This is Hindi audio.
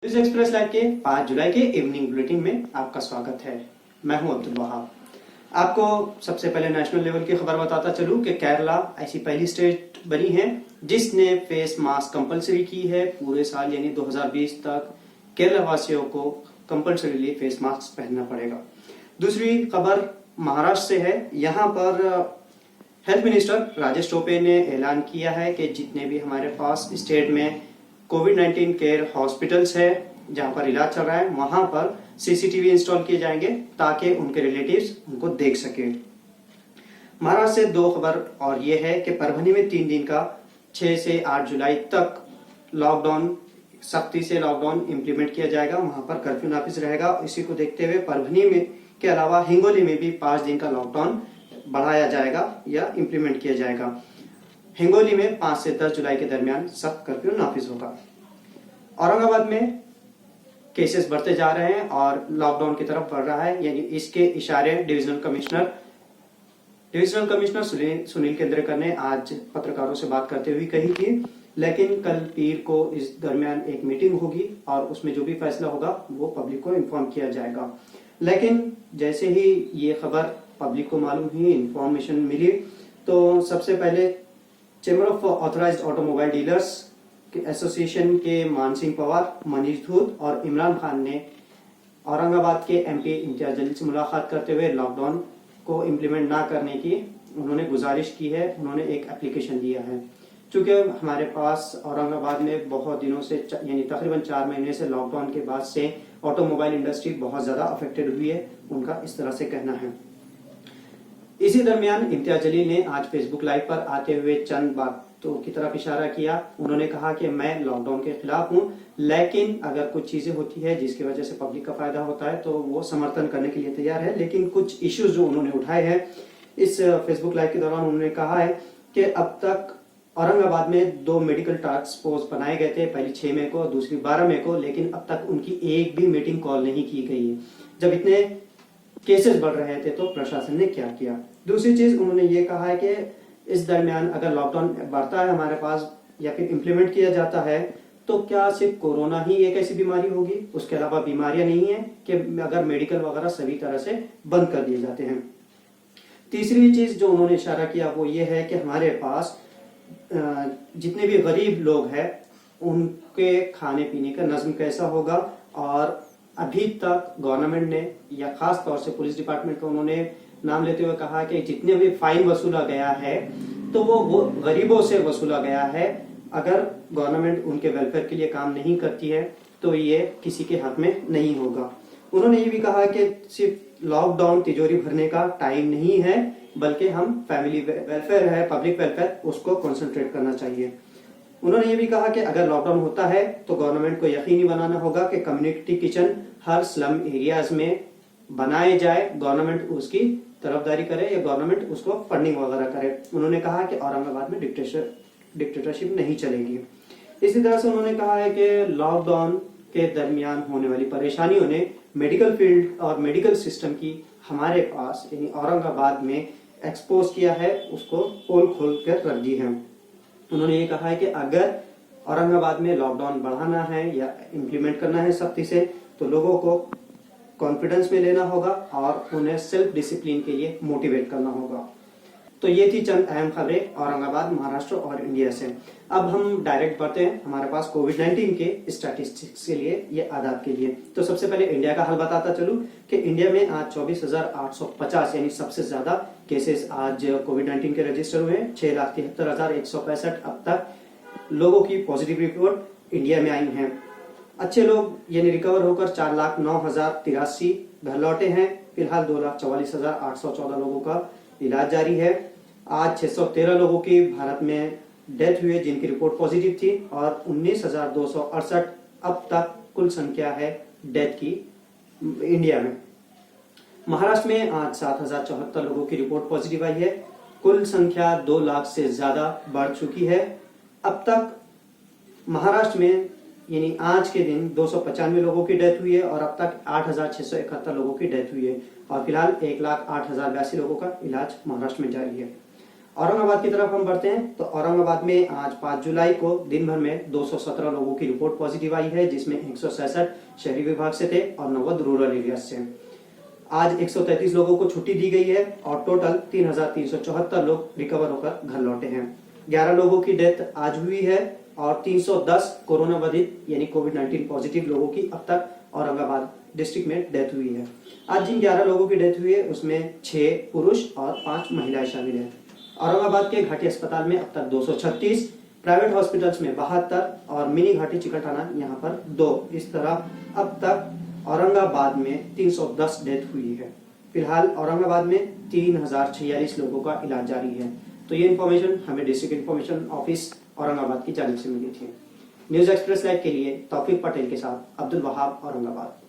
न्यूज एक्सप्रेस लाइव के 5 जुलाई के इवनिंग बुलेटिन में आपका स्वागत है। मैं हूं अब्दुल वहाब। आपको सबसे पहले नेशनल लेवल की खबर बताता चलूं कि केरला ऐसी पहली स्टेट बनी है जिसने फेस मास्क कंपलसरी की है। पूरे साल यानी 2020 तक केरला वासियों को कंपलसरीली फेस मास्क पहनना पड़ेगा। दूसरी खबर महाराष्ट्र से है। यहाँ पर हेल्थ मिनिस्टर राजेश टोपे ने ऐलान किया है कि जितने भी हमारे पास स्टेट में कोविड-19 केयर हॉस्पिटल्स है जहां पर इलाज चल रहा है, वहां पर सीसीटीवी इंस्टॉल किए जाएंगे ताकि उनके रिलेटिव्स उनको देख सके। महाराष्ट्र से दो खबर और ये है कि परभनी में 3 दिन का 6 से 8 जुलाई तक लॉकडाउन, सख्ती से लॉकडाउन इंप्लीमेंट किया जाएगा। वहां पर कर्फ्यू नाफिज रहेगा। इसी को देखते हुए परभनी में के अलावा हिंगोली में भी 5 दिन का लॉकडाउन बढ़ाया जाएगा या इंप्लीमेंट किया जाएगा। हिंगोली में 5 से 10 जुलाई के दरमियान सख्त कर्फ्यू नाफिज होगा। औरंगाबाद में केसेस बढ़ते जा रहे हैं और लॉकडाउन की तरफ बढ़ रहा है, यानी इसके इशारे डिविजनल कमिश्नर सुनील केंद्रेकर ने आज पत्रकारों से बात करते हुए कही थी। लेकिन कल पीर को इस दरमियान एक मीटिंग होगी और उसमें जो भी फैसला होगा वो पब्लिक को इन्फॉर्म किया जाएगा। लेकिन जैसे ही ये खबर पब्लिक को मालूम हुई, इंफॉर्मेशन मिली, तो सबसे पहले chamber of authorised automobile dealers के एसोसिएशन के मानसिंह पवार, मनीष धूत और इमरान खान ने औरंगाबाद के एमपी इम्तियाज जलील से मुलाकात करते हुए लॉकडाउन को इम्प्लीमेंट ना करने की उन्होंने गुजारिश की है। उन्होंने एक एप्लीकेशन दिया है। चूंकि हमारे पास औरंगाबाद में बहुत दिनों से यानी तकरीबन 4 महीने से लॉकडाउन के बाद से ऑटोमोबाइल इंडस्ट्री बहुत ज्यादा अफेक्टेड हुई है, उनका इस तरह से कहना है। इसी दरमियान इम्तियाज जलील ने आज फेसबुक लाइव पर आते हुए चंद बातों की तरफ इशारा किया। उन्होंने कहा कि मैं लॉकडाउन के खिलाफ हूं, लेकिन अगर कुछ चीजें होती है जिसकी वजह से पब्लिक का फायदा होता है तो वो समर्थन करने के लिए तैयार है। लेकिन कुछ इश्यूज जो उन्होंने उठाए हैं इस फेसबुक लाइव के दौरान, उन्होंने कहा है कि अब तक औरंगाबाद में 2 मेडिकल टास्क फोर्स बनाए गए थे, पहली 6 मई को, दूसरी 12 मई को, लेकिन अब तक उनकी एक भी मीटिंग कॉल नहीं की गई है। जब इतने केसेस बढ़ रहे थे तो प्रशासन ने क्या किया। दूसरी चीज उन्होंने ये कहा है कि इस दरमियान अगर लॉकडाउन बढ़ता है हमारे पास या फिर इंप्लीमेंट किया जाता है तो क्या सिर्फ कोरोना ही एक ऐसी बीमारी होगी, उसके अलावा बीमारियां नहीं है कि अगर मेडिकल वगैरह सभी तरह से बंद कर दिए जाते हैं। तीसरी चीज जो उन्होंने इशारा किया वो ये है कि हमारे पास जितने भी गरीब लोग हैं उनके खाने पीने का नज्म कैसा होगा। और अभी तक गवर्नमेंट ने या खास तौर से पुलिस डिपार्टमेंट का उन्होंने नाम लेते हुए कहा कि जितने भी फाइन वसूला गया है तो वो गरीबों से वसूला गया है। अगर गवर्नमेंट उनके वेलफेयर के लिए काम नहीं करती है तो ये किसी के हक में नहीं होगा। उन्होंने ये भी कहा कि सिर्फ लॉकडाउन तिजोरी भरने का टाइम नहीं है, बल्कि हम फैमिली वेलफेयर है, पब्लिक वेलफेयर, उसको कॉन्सेंट्रेट करना चाहिए। उन्होंने ये भी कहा कि अगर लॉकडाउन होता है तो गवर्नमेंट को यकीनी बनाना होगा कि कम्युनिटी किचन हर स्लम एरियाज में बनाए जाए, गवर्नमेंट उसकी तरफदारी करे या गवर्नमेंट उसको फंडिंग वगैरह करे। उन्होंने कहा कि औरंगाबाद में डिक्टेटरशिप नहीं चलेगी। इसी तरह से उन्होंने कहा है कि लॉकडाउन के दरमियान होने वाली परेशानियों ने मेडिकल फील्ड और मेडिकल सिस्टम की हमारे पास यानी औरंगाबाद में एक्सपोज किया है, उसको पोल खोल कर रख दी है। उन्होंने ये कहा है कि अगर औरंगाबाद में लॉकडाउन बढ़ाना है या इम्प्लीमेंट करना है सख्ती से तो लोगों को कॉन्फिडेंस में लेना होगा और उन्हें सेल्फ डिसिप्लिन के लिए मोटिवेट करना होगा। तो ये थी चंद अहम खबरें औरंगाबाद, महाराष्ट्र और इंडिया से। अब हम डायरेक्ट बढ़ते हैं हमारे पास कोविड-19 के स्टैटिस्टिक्स के लिए, ये आदाब के लिए। तो सबसे पहले इंडिया का हाल बताता चलूं कि इंडिया में आज 24,850 यानी सबसे ज्यादा केसेस आज कोविड-19 के रजिस्टर हुए हैं। 6,73,165 अब तक लोगों की पॉजिटिव रिपोर्ट इंडिया में आई है। अच्छे लोग यानी रिकवर होकर 4,09,083 घर लौटे हैं। फिलहाल 2,44,814 लोगों का इलाज जारी है। आज 613 लोगों की भारत में डेथ हुई जिनकी रिपोर्ट पॉजिटिव थी और 19,268 अब तक कुल संख्या है डेथ की इंडिया में। महाराष्ट्र में आज 7,074 लोगों की रिपोर्ट पॉजिटिव आई है। कुल संख्या 2 लाख से ज्यादा बढ़ चुकी है। अब तक महाराष्ट्र में यानी आज के दिन 295 लोगों की डेथ हुई है और अब तक 8,671 लोगों की डेथ हुई है और फिलहाल 1,08,082 लोगों का इलाज महाराष्ट्र में जारी है। औरंगाबाद की तरफ हम बढ़ते हैं तो औरंगाबाद में आज 5 जुलाई को दिन भर में 217 लोगों की रिपोर्ट पॉजिटिव आई है, जिसमें 167 शहरी विभाग से थे और 90 रूरल एरिया से। आज 133 लोगों को छुट्टी दी गई है और टोटल 3,374 लोग रिकवर होकर घर लौटे हैं। 11 लोगों की डेथ आज हुई है और 310 कोरोना बाधित यानी कोविड-19 पॉजिटिव लोगों की अब तक औरंगाबाद डिस्ट्रिक्ट में डेथ हुई है। आज जिन 11 लोगों की डेथ हुई है उसमें 6 पुरुष और 5 महिलाएं शामिल हैं। औरंगाबाद के घाटी अस्पताल में अब तक 236, प्राइवेट हॉस्पिटल्स में 72 और मिनी घाटी चिकलठाना यहाँ पर 2। इस तरह अब तक औरंगाबाद में 310 डेथ हुई है। फिलहाल औरंगाबाद में 3046 लोगों का इलाज जारी है। तो ये इन्फॉर्मेशन हमें डिस्ट्रिक्ट इन्फॉर्मेशन ऑफिस औरंगाबाद की जानिब से मिली थी। न्यूज एक्सप्रेस लाइव के लिए तौफीक पटेल के साथ अब्दुल वहाब, औरंगाबाद।